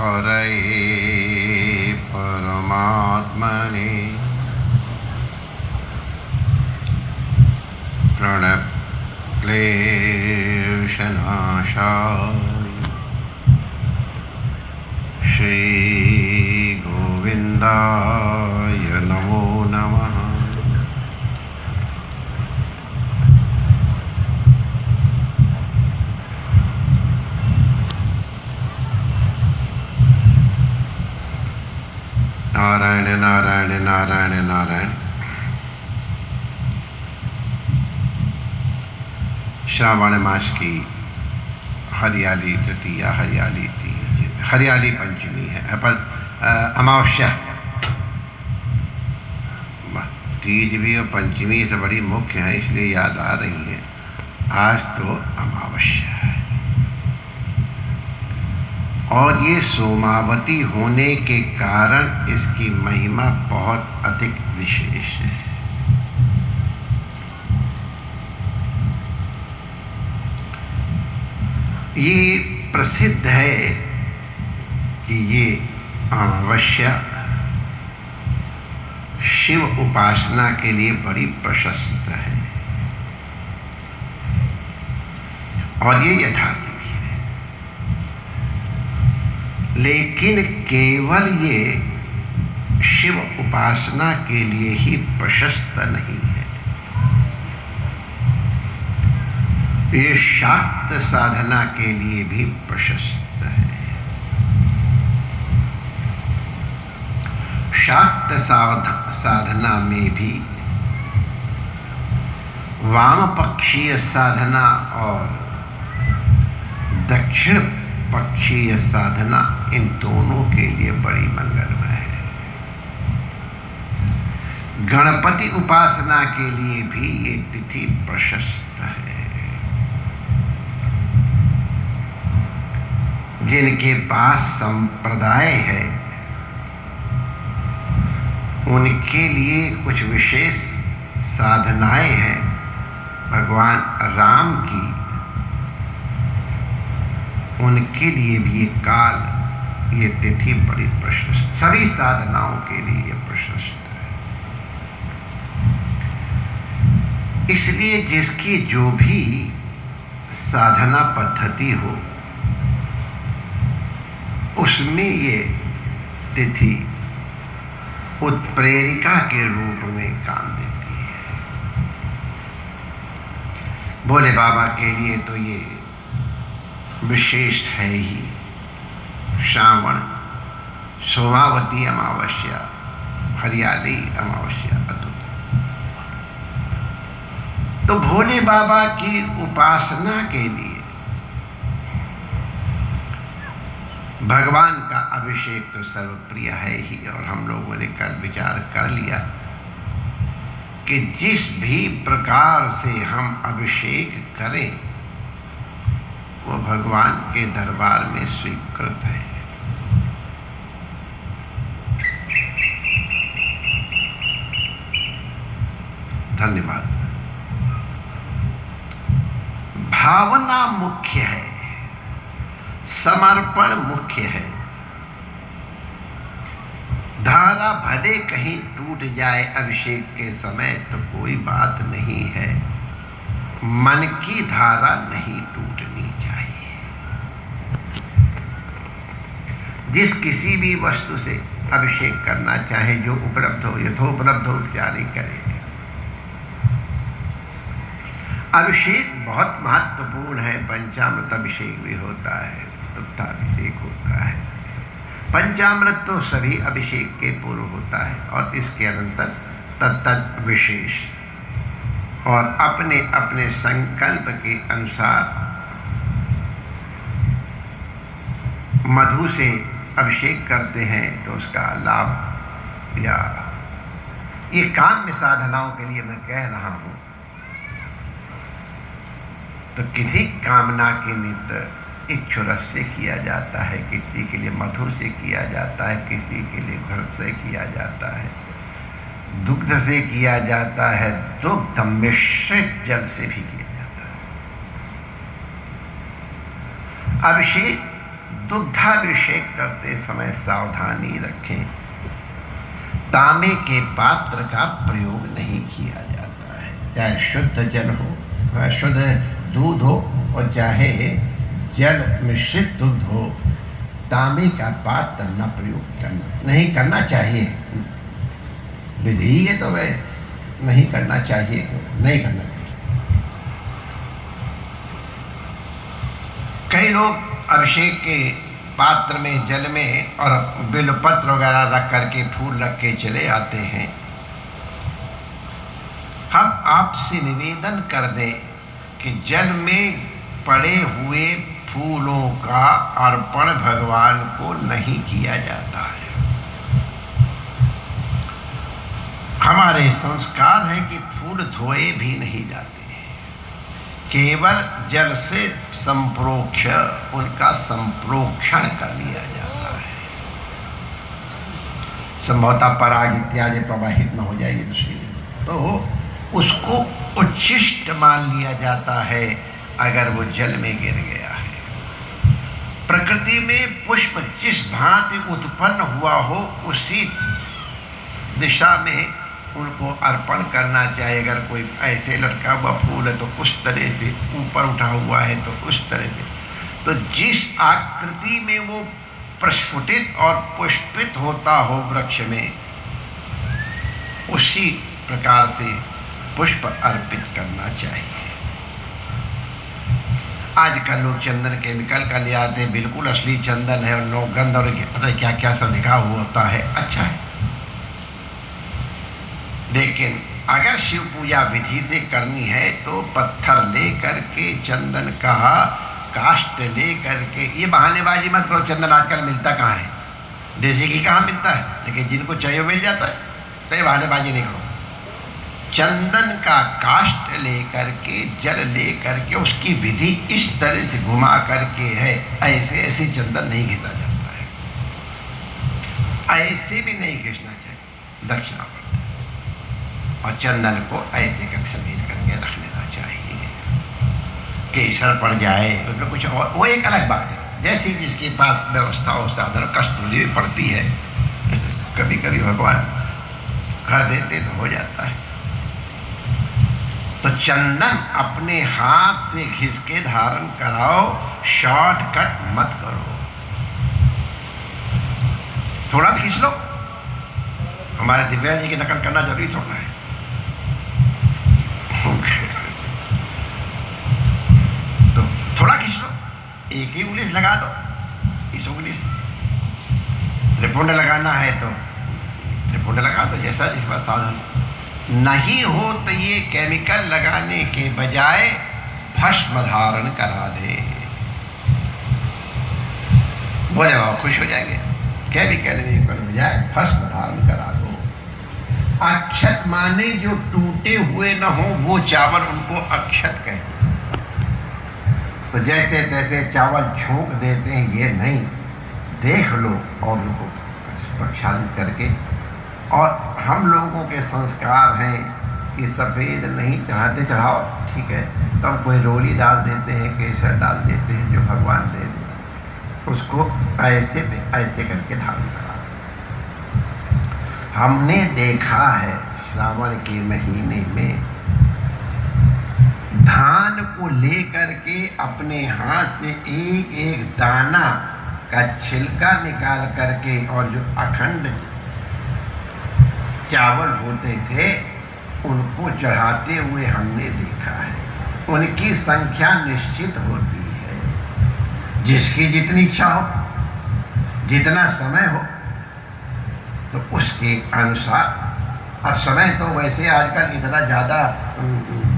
हरये परमात्मने प्रणक्लेशनाशाय श्रीगोविन्दाय नमो नमः। नारायण नारायण नारायण नारायण। श्रावण मास की हरियाली तृतीया, हरियाली पंचमी है, अमावस्या। तीज भी और पंचमी से बड़ी मुख्य है, इसलिए याद आ रही है। आज तो अमावस्या है और ये सोमावती होने के कारण इसकी महिमा बहुत अधिक विशेष है। ये प्रसिद्ध है कि ये अमावस्या शिव उपासना के लिए बड़ी प्रशस्त है और ये यथार्थ भी है, लेकिन केवल ये शिव उपासना के लिए ही प्रशस्त नहीं है। ये शाक्त साधना के लिए भी प्रशस्त है। शाक्त साधना में भी वाम पक्षीय साधना और दक्षिण पक्षीय साधना, इन दोनों के लिए बड़ी मंगलमय है। गणपति उपासना के लिए भी ये तिथि प्रशस्त है। जिनके पास संप्रदाय है उनके लिए कुछ विशेष साधनाएं हैं। भगवान राम की, उनके लिए भी ये काल, ये तिथि बड़ी प्रशस्त, सभी साधनाओं के लिए ये प्रशस्त है। इसलिए जिसकी जो भी साधना पद्धति हो उसमें ये तिथि उत्प्रेरिका के रूप में काम देती है। भोले बाबा के लिए तो ये विशेष है ही। श्रावण, सोमावती अमावस्या, हरियाली अमावस्या, अद्भुत। तो भोले बाबा की उपासना के लिए भगवान का अभिषेक तो सर्वप्रिय है ही, और हम लोगों ने कल विचार कर लिया कि जिस भी प्रकार से हम अभिषेक करें वो भगवान के दरबार में स्वीकृत है। धन्यवाद। भावना मुख्य है, समर्पण मुख्य है। धारा भले कहीं टूट जाए अभिषेक के समय तो कोई बात नहीं है, मन की धारा नहीं टूटनी चाहिए। जिस किसी भी वस्तु से अभिषेक करना चाहे, जो उपलब्ध हो, यथोपलब्ध उपचार ही करे। अभिषेक बहुत महत्वपूर्ण है। पंचामृत अभिषेक भी होता है, अभिषेक होता है। पंचामृत तो सभी अभिषेक के पूर्व होता है और इसके अनंतर तत्त विशेष और अपने अपने संकल्प के अनुसार मधु से अभिषेक करते हैं तो उसका लाभ, या ये काम्य साधनाओं के लिए मैं कह रहा हूँ। तो किसी कामना के निमित्त इक्षुरस से किया जाता है, किसी के लिए मधु से किया जाता है, किसी के लिए घृत से किया जाता है, दुग्ध से किया जाता है, दुग्ध मिश्रित जल से भी किया जाता है। अभिषेक दुग्धाभिषेक करते समय सावधानी रखें, तांबे के पात्र का प्रयोग नहीं किया जाता है। चाहे शुद्ध जल हो, शुद्ध दूध हो, और चाहे जल मिश्रित दूध हो, तांबे का पात्र न प्रयोग करना, नहीं करना चाहिए। विधि है तो वह नहीं करना चाहिए, नहीं करना चाहिए। कई लोग अभिषेक के पात्र में जल में और बिल्वपत्र वगैरह रख करके फूल रख के चले आते हैं। हम आपसे निवेदन कर दें कि जल में पड़े हुए फूलों का अर्पण भगवान को नहीं किया जाता है। हमारे संस्कार है कि फूल धोए भी नहीं जाते, केवल जल से संप्रोक्ष उनका संप्रोक्षण कर लिया जाता है। संभवतः पराग इत्यादि प्रवाहित न हो जाएगी दूसरी, तो उसको उच्छिष्ट मान लिया जाता है अगर वो जल में गिर गया है। प्रकृति में पुष्प जिस भांति उत्पन्न हुआ हो उसी दिशा में उनको अर्पण करना चाहिए। अगर कोई ऐसे लटका हुआ फूल है तो उस तरह से, ऊपर उठा हुआ है तो उस तरह से, तो जिस आकृति में वो प्रस्फुटित और पुष्पित होता हो वृक्ष में, उसी प्रकार से पुष्प अर्पित करना चाहिए। आजकल लोग चंदन केमिकल का ले आते हैं, बिल्कुल असली चंदन है और नो गंध और पता है क्या क्या सब लिखा हुआ होता है। अच्छा है, लेकिन अगर शिव पूजा विधि से करनी है तो पत्थर ले करके, चंदन का काष्ठ ले करके, ये बहानेबाजी मत करो। चंदन आजकल मिलता कहाँ है, देसी घी कहाँ मिलता है, लेकिन जिनको चाहिए मिल जाता है, तो ये बहानेबाजी नहीं करो। चंदन का काष्ठ ले करके, जल ले करके, उसकी विधि इस तरह से घुमा करके है, ऐसे ऐसे चंदन नहीं घिसा जाता है, ऐसे भी नहीं घिसना चाहिए, दक्षिणा पड़ता है। और चंदन को ऐसे कर समेट करके रख लेना चाहिए। केसर पड़ जाए मतलब कुछ और, वो एक अलग बात है। जैसे जिसके पास व्यवस्था हो, साधन, कस्तूरी भी पड़ती है, कभी कभी भगवान कर देते तो हो जाता है। तो चंदन अपने हाथ से घिस के धारण कराओ, शॉर्टकट मत करो। थोड़ा सा खींच लो, हमारे दिव्या जी की नकल करना जरूरी थोड़ा है। तो थोड़ा खींच लो, एक ही उंगली लगा दो, इस उंगली से त्रिपुंड लगाना है तो त्रिपुंड लगा दो, जैसा जिसका साधन। नहीं हो तो ये केमिकल लगाने के बजाय भस्म धारण करा दे, बोले बाबा खुश हो जाएंगे। केमिकल के बजाय भस्म धारण करा दो। अक्षत माने जो टूटे हुए न हो वो चावल, उनको अक्षत कहते हैं। तो जैसे तैसे चावल झोंक देते हैं, ये नहीं, देख लो और उनको प्रक्षालन करके। और हम लोगों के संस्कार हैं कि सफ़ेद नहीं चढ़ाते, चढ़ाओ ठीक है, तब कोई रोली डाल देते हैं, केसर डाल देते हैं, जो भगवान दे दे, उसको ऐसे पे ऐसे करके धारण करा। हमने देखा है श्रावण के महीने में धान को लेकर के अपने हाथ से एक एक दाना का छिलका निकाल करके, और जो अखंड चावल होते थे उनको चढ़ाते हुए हमने देखा है। उनकी संख्या निश्चित होती है, जिसकी जितनी इच्छा हो, जितना समय हो, तो उसके अनुसार। अब समय तो वैसे आजकल इतना ज़्यादा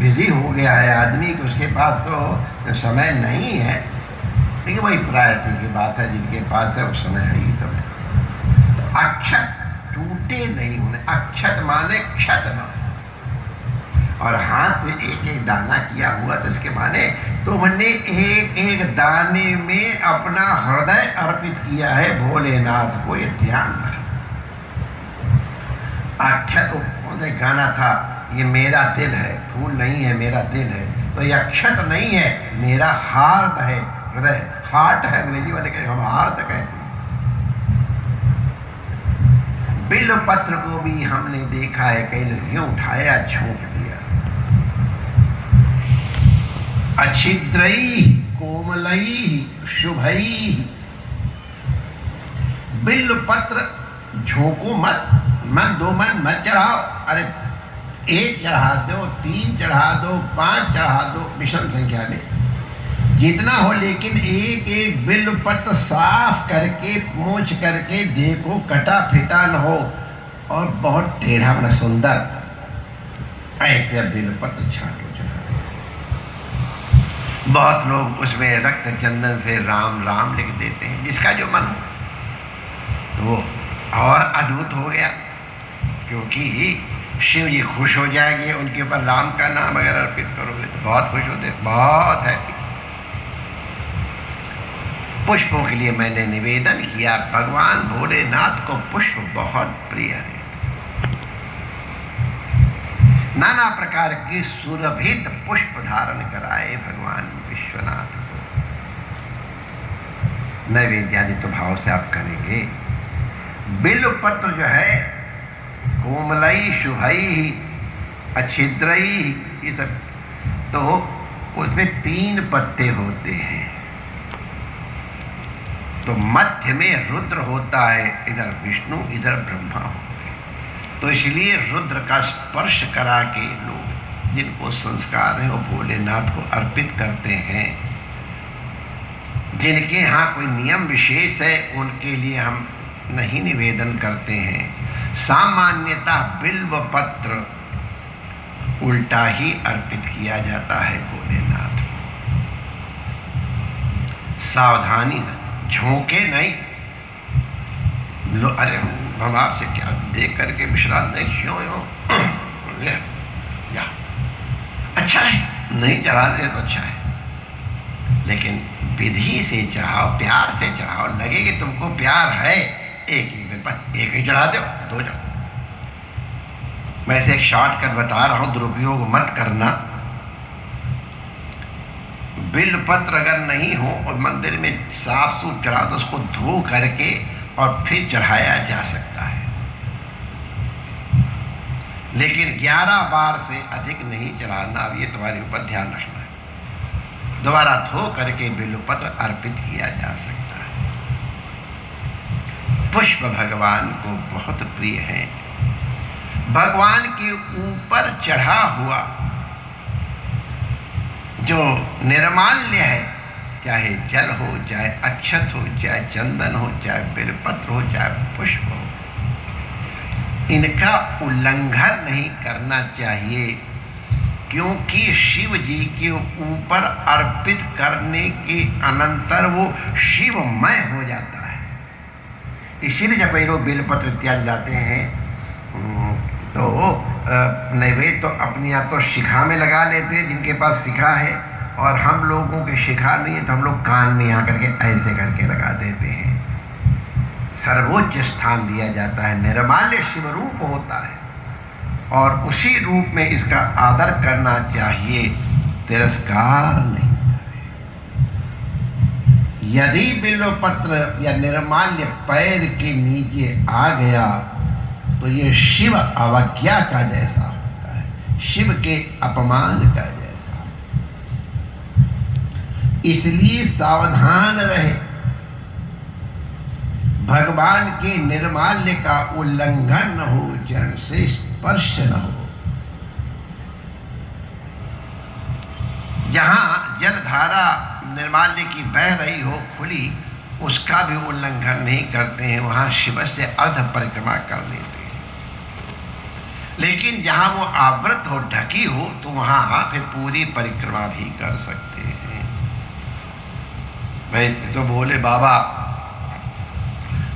बिजी हो गया है आदमी कि उसके पास तो समय नहीं है, लेकिन वही प्रायोरिटी की बात है, जिनके पास है उस समय है ही समय। तो अक्षत टूटे नहीं होने, अक्षत माने क्षत न, और हाथ से एक एक दाना किया हुआ, तो इसके माने तुमने एक एक दाने में अपना हृदय अर्पित किया है भोलेनाथ को, ये ध्यान रखना। अक्षत कौन सा गाना था, ये मेरा दिल है, फूल नहीं है मेरा दिल है, तो ये अक्षत नहीं है, मेरा हार्ट है, हृदय, हार्ट है, अंग्रेजी वाले कहते, हम हार्ट कहते हैं। बिल्व पत्र को भी हमने देखा है, कई लोग यूं उठाया, झोंक दिया। अच्छिद्रई कोमलई शुभई, बिल्व पत्र झोंको मत, मन दो मन मत चढ़ाओ। अरे 1 चढ़ा दो, 3 चढ़ा दो, 5 चढ़ा दो, विषम संख्या में जितना हो, लेकिन एक एक बिल्व पत्र साफ करके पोंछ करके देखो, कटा फिटा न हो और बहुत टेढ़ा बना सुंदर, ऐसे अब बिल्व पत्र छांटो चढ़ा। बहुत लोग उसमें रक्त चंदन से राम राम लिख देते हैं, जिसका जो मन हो। तो वो और अद्भुत हो गया, क्योंकि शिव जी खुश हो जाएंगे, उनके ऊपर राम का नाम अगर अर्पित करोगे तो बहुत खुश होते, बहुत हैप्पी। पुष्पों के लिए मैंने निवेदन किया, भगवान भोलेनाथ को पुष्प बहुत प्रिय है। नाना प्रकार के सुरभित पुष्प धारण कराए भगवान विश्वनाथ को। नैवेद्य आदि तो भाव से आप करेंगे। बिल्व पत्र जो है, कोमलई शुभई अच्छिद्रई, ये सब, तो उसमें 3 पत्ते होते हैं। तो मध्य में रुद्र होता है, इधर विष्णु, इधर ब्रह्मा होते हैं। तो इसलिए रुद्र का स्पर्श करा के लोग, जिनको संस्कार है, वो भोलेनाथ को अर्पित करते हैं। जिनके यहाँ कोई नियम विशेष है, उनके लिए हम नहीं निवेदन करते हैं। सामान्यतः बिल्व पत्र उल्टा ही अर्पित किया जाता है भोलेनाथ को। सावधानी, झोंके नहीं लो। अरे हम आपसे क्या देख करके विश्राम नहीं, क्यों ले या अच्छा है, नहीं चढ़ा दे तो अच्छा है, लेकिन विधि से चढ़ाओ, प्यार से चढ़ाओ, लगे कि तुमको प्यार है। एक ही चढ़ा दो, 2 चढ़ा। मैं इसे एक शॉर्टकट बता रहा हूँ, दुरुपयोग मत करना। बिल्व पत्र अगर नहीं हो और मंदिर में साफ सूफ चढ़ा तो उसको धो करके और फिर चढ़ाया जा सकता है, लेकिन 11 बार से अधिक नहीं चढ़ाना। अब ये तुम्हारे ऊपर ध्यान रखना है। दोबारा धो करके बिल्व पत्र अर्पित किया जा सकता है। पुष्प भगवान को बहुत प्रिय है। भगवान के ऊपर चढ़ा हुआ जो निर्माल्य है, चाहे जल हो, चाहे अक्षत हो, चाहे चंदन हो, चाहे बिल्वपत्र हो, चाहे पुष्प हो, इनका उल्लंघन नहीं करना चाहिए, क्योंकि शिव जी के ऊपर अर्पित करने के अनंतर वो शिवमय हो जाता है। इसीलिए जब कोई लोग बिल्वपत्र इत्यादि लाते हैं तो नैवेद्य तो अपनी आप तो शिखा में लगा लेते हैं, जिनके पास शिखा है, और हम लोगों के शिखा नहीं है तो हम लोग कान में यहाँ करके ऐसे करके लगा देते हैं। सर्वोच्च स्थान दिया जाता है, निर्माल्य शिव रूप होता है, और उसी रूप में इसका आदर करना चाहिए, तिरस्कार नहीं करें। यदि बिल्वपत्र या निर्माल्य पैर के नीचे आ गया तो ये शिव अवज्ञा का जैसा होता है, शिव के अपमान का जैसा। इसलिए सावधान रहे, भगवान के निर्माल्य का उल्लंघन न हो, चरण से स्पर्श न हो। जहाँ जलधारा निर्माल्य की बह रही हो खुली, उसका भी उल्लंघन नहीं करते हैं, वहाँ शिव से अर्ध परिक्रमा कर लेते हैं। लेकिन जहाँ वो आवृत हो, ढकी हो, तो वहाँ फिर पूरी परिक्रमा भी कर सकते हैं। वैसे तो बोले बाबा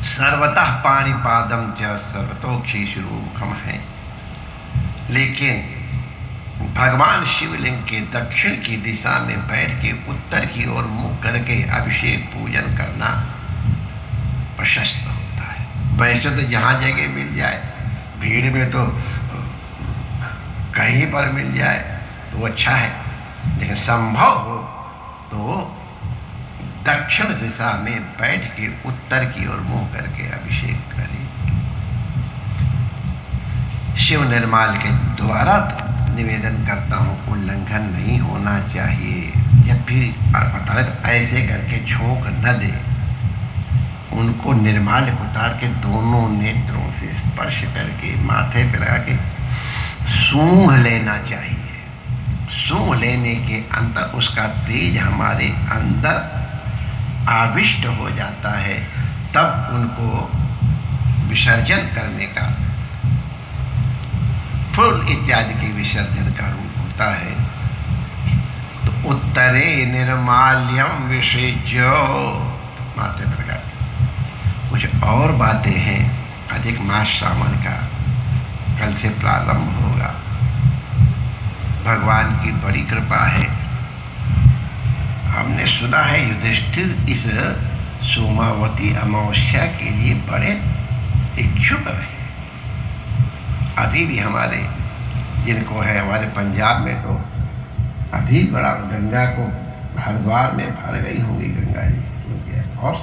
सर्वतः पाणिपादम च सर्वतोक्षीशिरोमुखम है, लेकिन भगवान शिवलिंग के दक्षिण की दिशा में बैठ के उत्तर की ओर मुख करके अभिषेक पूजन करना प्रशस्त होता है। वैसे तो जहाँ जगह मिल जाए, भीड़ में तो कहीं पर मिल जाए तो अच्छा है, लेकिन संभव हो तो दक्षिण दिशा में बैठ के उत्तर की ओर मुंह करके अभिषेक करें। शिव निर्माल के द्वारा निवेदन करता हूँ, उल्लंघन नहीं होना चाहिए। जब भी बता रहे तो ऐसे करके झोंक न दे, उनको निर्माल उतार के दोनों नेत्रों से स्पर्श करके माथे पर लगा के सूंघ लेना चाहिए। सूंघ लेने के अंदर उसका तेज हमारे अंदर आविष्ट हो जाता है, तब उनको विसर्जन करने का, फूल इत्यादि के विसर्जन का रूप होता है। तो उत्तरे निर्माल्यम विसर्ज्य माथे पर लगा। कुछ और बातें हैं। अधिक मास श्रावण का कल से प्रारंभ होगा। भगवान की बड़ी कृपा है। हमने सुना है युधिष्ठिर इस सोमावती अमावस्या के लिए बड़े इच्छुक रहे। अभी भी हमारे जिनको है हमारे पंजाब में तो अभी बड़ा गंगा को हरिद्वार में भर गई होंगी गंगा जी, क्योंकि और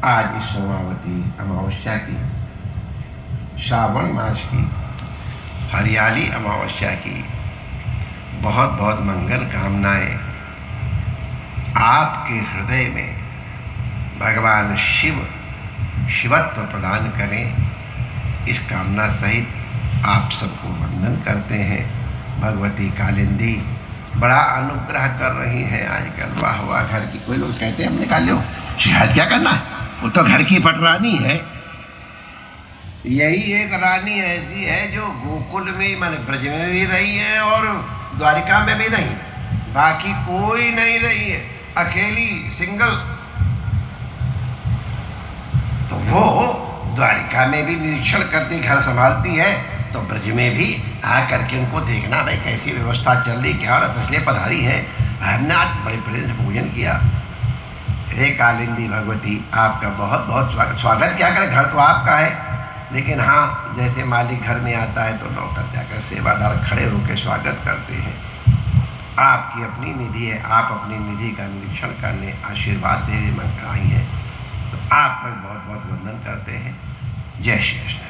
आज इस सोमावती अमावस्या की, श्रावण मास की, हरियाली अमावस्या की बहुत बहुत मंगल कामनाएं आपके हृदय में भगवान शिव शिवत्व प्रदान करें। इस कामना सहित आप सबको वंदन करते हैं। भगवती कालिंदी बड़ा अनुग्रह कर रही हैं आजकल। वाह वाह। घर की कोई लोग कहते हैं हमने कहा लो शिकायत क्या करना है, वो तो घर की पटरानी है। यही एक रानी ऐसी है जो गोकुल में माने ब्रज में भी रही है और द्वारिका में भी रही है, बाकी कोई नहीं रही है, अकेली सिंगल। तो वो द्वारिका में भी निरीक्षण करती, घर संभालती है, तो ब्रज में भी आ करके उनको देखना भाई कैसी व्यवस्था चल रही, क्या औरत इसलिए पधारी है। हमने आज बड़े प्रेम से पूजन किया। हे कालिंदी भगवती, आपका बहुत बहुत स्वागत। स्वागत क्या करें, घर तो आपका है, लेकिन हाँ जैसे मालिक घर में आता है तो नौकर जाकर सेवादार खड़े होकर स्वागत करते हैं। आपकी अपनी निधि है, आप अपनी निधि का निरीक्षण करने, आशीर्वाद देने में आई हैं, तो आपका बहुत बहुत वंदन करते हैं। जय श्री कृष्ण।